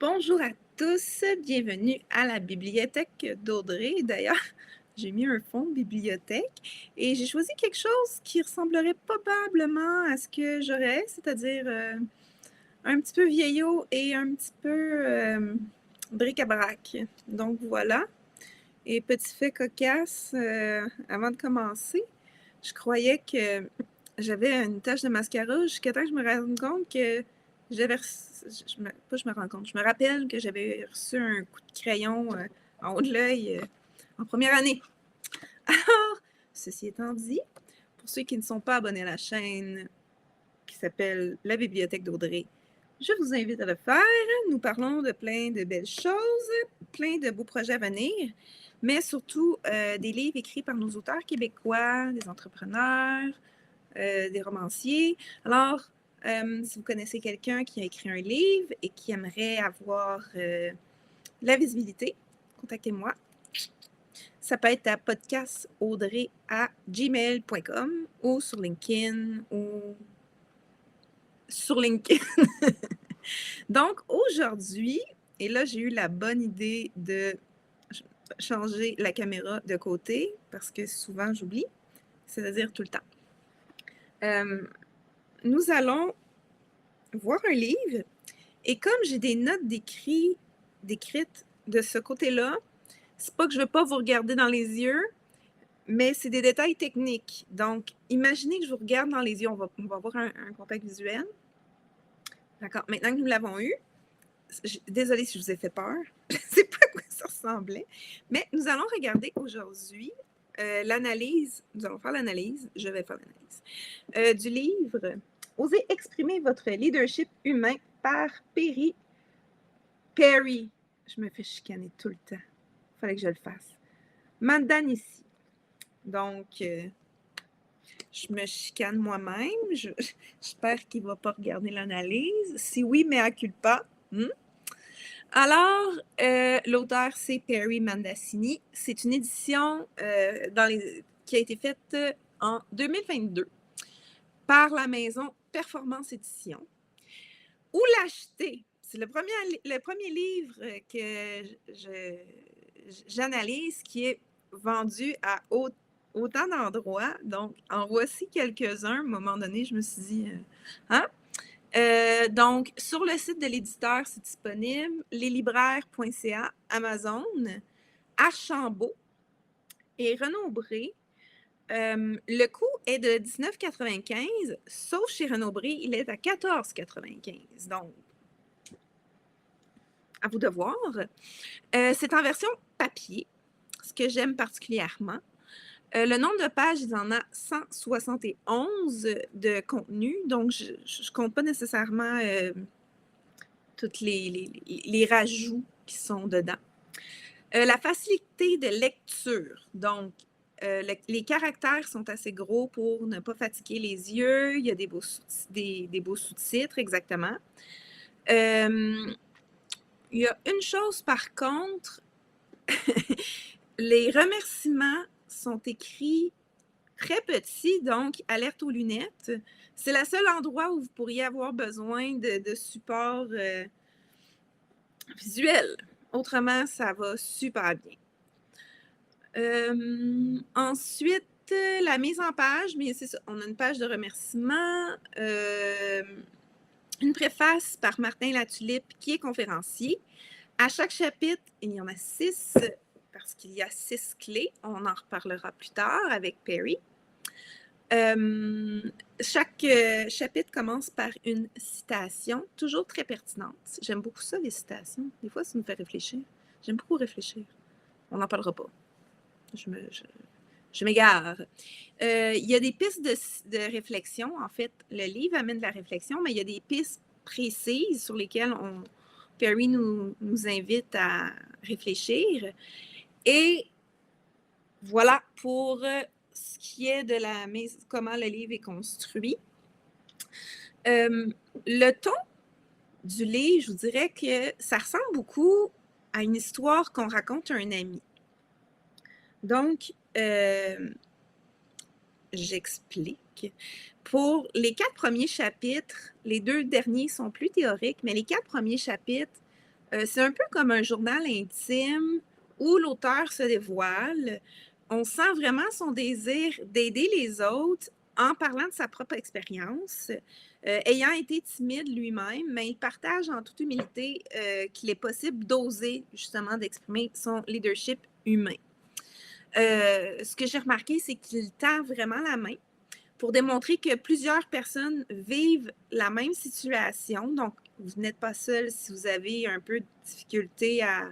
Bonjour à tous, bienvenue à la bibliothèque d'Audrey. D'ailleurs, j'ai mis un fond de bibliothèque et j'ai choisi quelque chose qui ressemblerait probablement à ce que j'aurais, c'est-à-dire un petit peu vieillot et un petit peu bric-à-brac. Donc voilà. Et petit fait cocasse, avant de commencer, je croyais que j'avais une tache de mascara jusqu'à temps que je me rende compte que j'avais reçu, pas je me rends compte, je me rappelle que j'avais reçu un coup de crayon en haut de l'œil en première année. Alors, ceci étant dit, pour ceux qui ne sont pas abonnés à la chaîne qui s'appelle La Bibliothèque d'Audrey, je vous invite à le faire. Nous parlons de plein de belles choses, plein de beaux projets à venir, mais surtout des livres écrits par nos auteurs québécois, des entrepreneurs, des romanciers. Alors, si vous connaissez quelqu'un qui a écrit un livre et qui aimerait avoir la visibilité, contactez-moi. Ça peut être à podcastaudrey@gmail.com ou sur LinkedIn ou sur LinkedIn. Donc, aujourd'hui, et là, j'ai eu la bonne idée de changer la caméra de côté parce que souvent j'oublie, c'est-à-dire tout le temps. Nous allons voir un livre et comme j'ai des notes d'écrites de ce côté-là, c'est pas que je veux pas vous regarder dans les yeux, mais c'est des détails techniques. Donc, imaginez que je vous regarde dans les yeux, on va avoir un contact visuel. D'accord, maintenant que nous l'avons eu, désolée si je vous ai fait peur, je ne sais pas à quoi ça ressemblait, mais nous allons regarder aujourd'hui l'analyse, nous allons faire l'analyse, je vais faire l'analyse, du livre « Osez exprimer votre leadership humain » par Perry. Je me fais chicaner tout le temps, il fallait que je le fasse. Mandanisi. Donc, je me chicane moi-même, j'espère qu'il ne va pas regarder l'analyse. Si oui, mea culpa. Alors, l'auteur, c'est Perry Mandassini. C'est une édition qui a été faite en 2022 par la maison Performance Édition. Où l'acheter? C'est le premier livre que j'analyse qui est vendu à autant d'endroits. Donc, en voici quelques-uns. À un moment donné, je me suis dit, hein? Donc, sur le site de l'éditeur, c'est disponible, leslibraires.ca, Amazon, Archambault et Renaud-Bré. Le coût est de 19,95, sauf chez Renaud-Bré, il est à 14,95. Donc, à vous de voir. C'est en version papier, ce que j'aime particulièrement. Le nombre de pages, il en a 171 de contenu, donc je ne compte pas nécessairement tous les rajouts qui sont dedans. La facilité de lecture, donc les caractères sont assez gros pour ne pas fatiguer les yeux, il y a des beaux sous-titres, exactement. Il y a une chose par contre, les remerciements sont écrits très petits, donc alerte aux lunettes. C'est le seul endroit où vous pourriez avoir besoin de support visuel. Autrement, ça va super bien. Ensuite, la mise en page, mais c'est ça, on a une page de remerciements, une préface par Martin Latulippe, qui est conférencier. À chaque chapitre, il y en a 6, parce qu'il y a 6 clés. On en reparlera plus tard avec Perry. Chaque chapitre commence par une citation, toujours très pertinente. J'aime beaucoup ça, les citations. Des fois, ça nous fait réfléchir. J'aime beaucoup réfléchir. On n'en parlera pas. Je m'égare. Il y a des pistes de réflexion. En fait, le livre amène de la réflexion, mais il y a des pistes précises sur lesquelles Perry nous invite à réfléchir. Et voilà pour ce qui est de comment le livre est construit. Le ton du livre, je vous dirais que ça ressemble beaucoup à une histoire qu'on raconte à un ami. Donc, j'explique. Pour les 4 premiers chapitres, les 2 derniers sont plus théoriques, mais les 4 premiers chapitres C'est un peu comme un journal intime où l'auteur se dévoile. On sent vraiment son désir d'aider les autres en parlant de sa propre expérience. Ayant été timide lui-même, mais il partage en toute humilité qu'il est possible d'oser justement d'exprimer son leadership humain. Ce que j'ai remarqué, c'est qu'il tend vraiment la main pour démontrer que plusieurs personnes vivent la même situation. Donc, vous n'êtes pas seul si vous avez un peu de difficulté à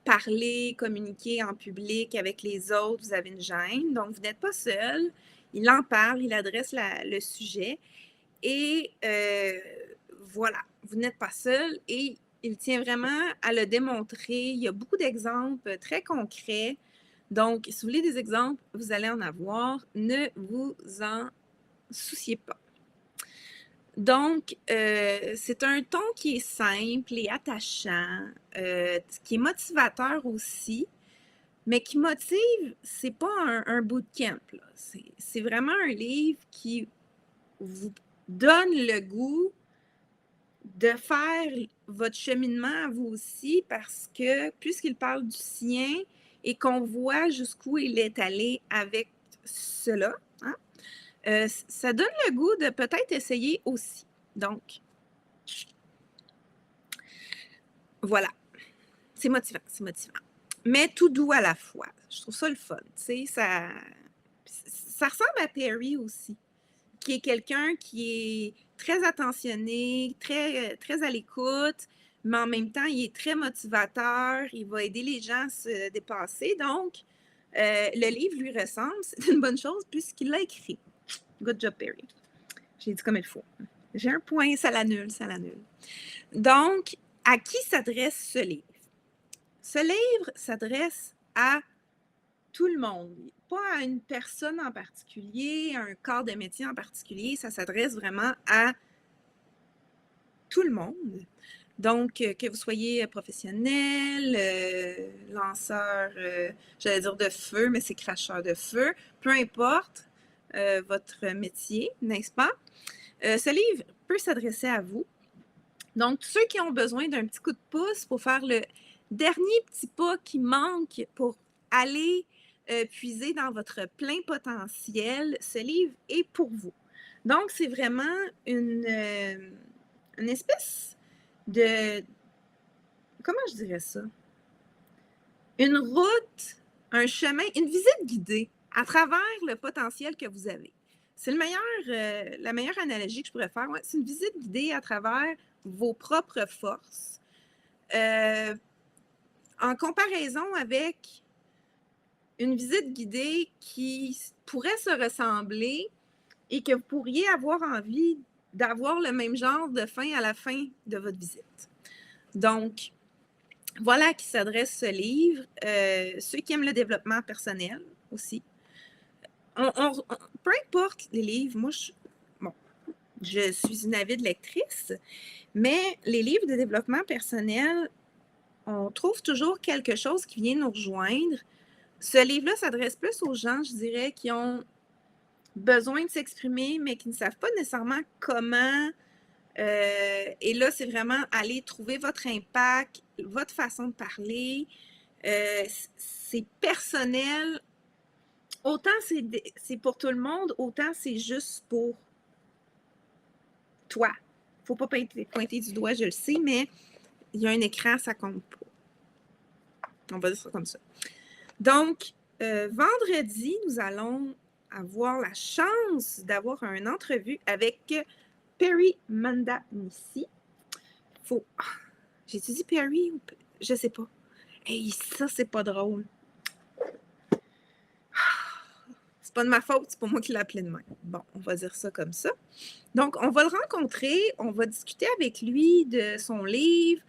parler, communiquer en public avec les autres, vous avez une gêne. Donc, vous n'êtes pas seul. Il en parle, il adresse le sujet. Et voilà, vous n'êtes pas seul. Et il tient vraiment à le démontrer. Il y a beaucoup d'exemples très concrets. Donc, si vous voulez des exemples, vous allez en avoir. Ne vous en souciez pas. Donc, c'est un ton qui est simple et attachant, qui est motivateur aussi, mais qui motive, c'est pas un bootcamp, là. C'est vraiment un livre qui vous donne le goût de faire votre cheminement à vous aussi parce que, puisqu'il parle du sien et qu'on voit jusqu'où il est allé avec cela, hein, ça donne le goût de peut-être essayer aussi. Donc, voilà, c'est motivant, c'est motivant. Mais tout doux à la fois. Je trouve ça le fun, tu sais, ça ressemble à Perry aussi, qui est quelqu'un qui est très attentionné, très à l'écoute, mais en même temps, il est très motivateur, il va aider les gens à se dépasser. Donc, le livre lui ressemble, c'est une bonne chose puisqu'il l'a écrit. Good job, Perry. J'ai dit comme il faut. J'ai un point, ça l'annule, ça l'annule. Donc, à qui s'adresse ce livre? Ce livre s'adresse à tout le monde, pas à une personne en particulier, à un corps de métier en particulier, ça s'adresse vraiment à tout le monde. Donc, que vous soyez professionnel, lanceur, j'allais dire de feu, mais c'est cracheur de feu, peu importe votre métier, n'est-ce pas? Ce livre peut s'adresser à vous. Donc, tous ceux qui ont besoin d'un petit coup de pouce pour faire le dernier petit pas qui manque pour aller puiser dans votre plein potentiel, ce livre est pour vous. Donc, c'est vraiment une espèce de... Comment je dirais ça? Une route, un chemin, une visite guidée à travers le potentiel que vous avez. C'est la meilleure analogie que je pourrais faire. Ouais, c'est une visite guidée à travers vos propres forces. En comparaison avec une visite guidée qui pourrait se ressembler et que vous pourriez avoir envie d'avoir le même genre de fin à la fin de votre visite. Donc, voilà à qui s'adresse ce livre. Ceux qui aiment le développement personnel aussi. Peu importe les livres, moi, je suis une avide lectrice, mais les livres de développement personnel, on trouve toujours quelque chose qui vient nous rejoindre. Ce livre-là s'adresse plus aux gens, je dirais, qui ont besoin de s'exprimer, mais qui ne savent pas nécessairement comment. Et là, c'est vraiment aller trouver votre impact, votre façon de parler. C'est personnel. Autant c'est pour tout le monde, autant c'est juste pour toi. Faut pas pointer du doigt, je le sais, mais il y a un écran, ça compte pas. On va dire ça comme ça. Donc, vendredi, nous allons avoir la chance d'avoir une entrevue avec Perry Mandanisi. J'ai-tu dit Perry ou... Je sais pas. Hey, ça, c'est pas drôle. C'est pas de ma faute, c'est pas moi qui l'ai appelé de même. Bon, on va dire ça comme ça. Donc, on va le rencontrer, on va discuter avec lui de son livre,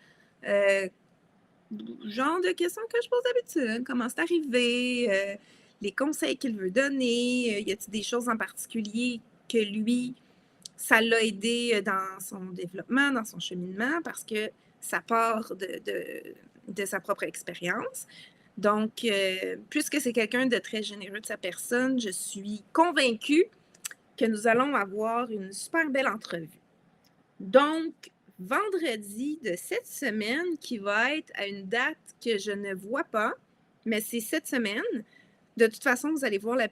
genre de questions que je pose d'habitude. Comment c'est arrivé, les conseils qu'il veut donner, y a-t-il des choses en particulier que lui, ça l'a aidé dans son développement, dans son cheminement, parce que ça part de sa propre expérience. Donc, puisque c'est quelqu'un de très généreux de sa personne, je suis convaincue que nous allons avoir une super belle entrevue. Donc, vendredi de cette semaine qui va être à une date que je ne vois pas, mais c'est cette semaine. De toute façon, vous allez voir la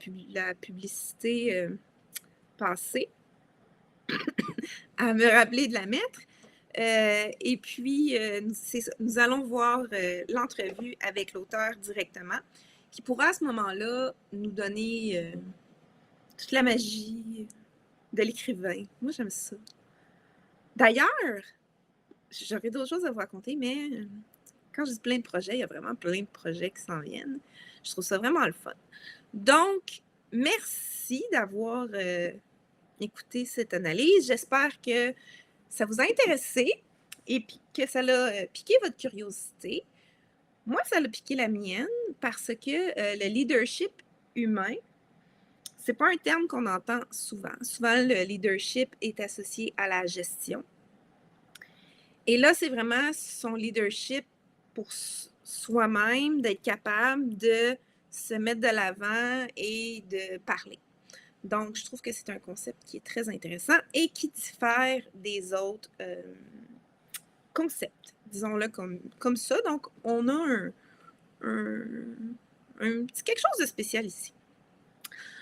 publicité passer à me rappeler de la mettre. Et puis, nous allons voir l'entrevue avec l'auteur directement, qui pourra à ce moment-là nous donner toute la magie de l'écrivain. Moi, j'aime ça. D'ailleurs, j'aurais d'autres choses à vous raconter, mais quand je dis plein de projets, il y a vraiment plein de projets qui s'en viennent. Je trouve ça vraiment le fun. Donc, merci d'avoir écouté cette analyse. J'espère que ça vous a intéressé et puis que ça l'a piqué votre curiosité. Moi, ça l'a piqué la mienne parce que le leadership humain, c'est pas un terme qu'on entend souvent. Souvent, le leadership est associé à la gestion. Et là, c'est vraiment son leadership pour soi-même, d'être capable de se mettre de l'avant et de parler. Donc, je trouve que c'est un concept qui est très intéressant et qui diffère des autres concepts, disons-le comme ça. Donc, on a un petit quelque chose de spécial ici.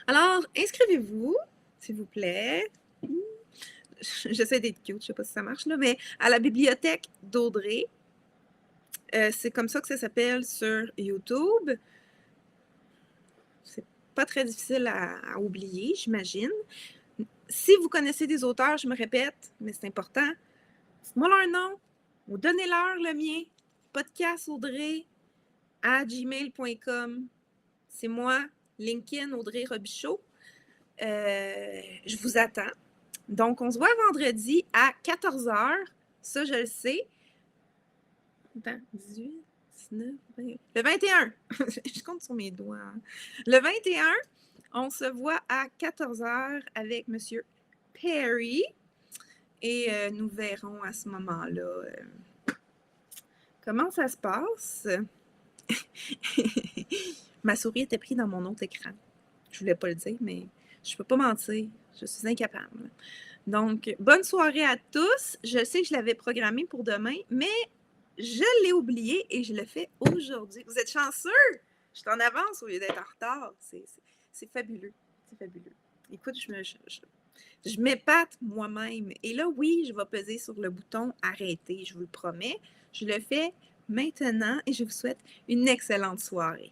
Alors, inscrivez-vous, s'il vous plaît. J'essaie d'être cute, je ne sais pas si ça marche, là, mais à la bibliothèque d'Audrey. C'est comme ça que ça s'appelle sur YouTube. C'est pas très difficile à oublier, j'imagine. Si vous connaissez des auteurs, je me répète, mais c'est important, dites-moi leur nom ou donnez-leur le mien, podcastaudrey@gmail.com. C'est moi, Lincoln Audrey Robichaud. Je vous attends. Donc, on se voit vendredi à 14h. Ça, je le sais. Attends, 18, 19, 20. Le 21. Je compte sur mes doigts. Hein. Le 21, on se voit à 14h avec M. Perry. Et nous verrons à ce moment-là comment ça se passe. Ma souris était prise dans mon autre écran. Je voulais pas le dire, mais je ne peux pas mentir. Je suis incapable. Donc, bonne soirée à tous. Je sais que je l'avais programmé pour demain, mais je l'ai oublié et je le fais aujourd'hui. Vous êtes chanceux? Je suis en avance au lieu d'être en retard. C'est fabuleux. C'est fabuleux. Écoute, je m'épate moi-même. Et là, oui, je vais peser sur le bouton « Arrêter », je vous le promets. Je le fais maintenant et je vous souhaite une excellente soirée.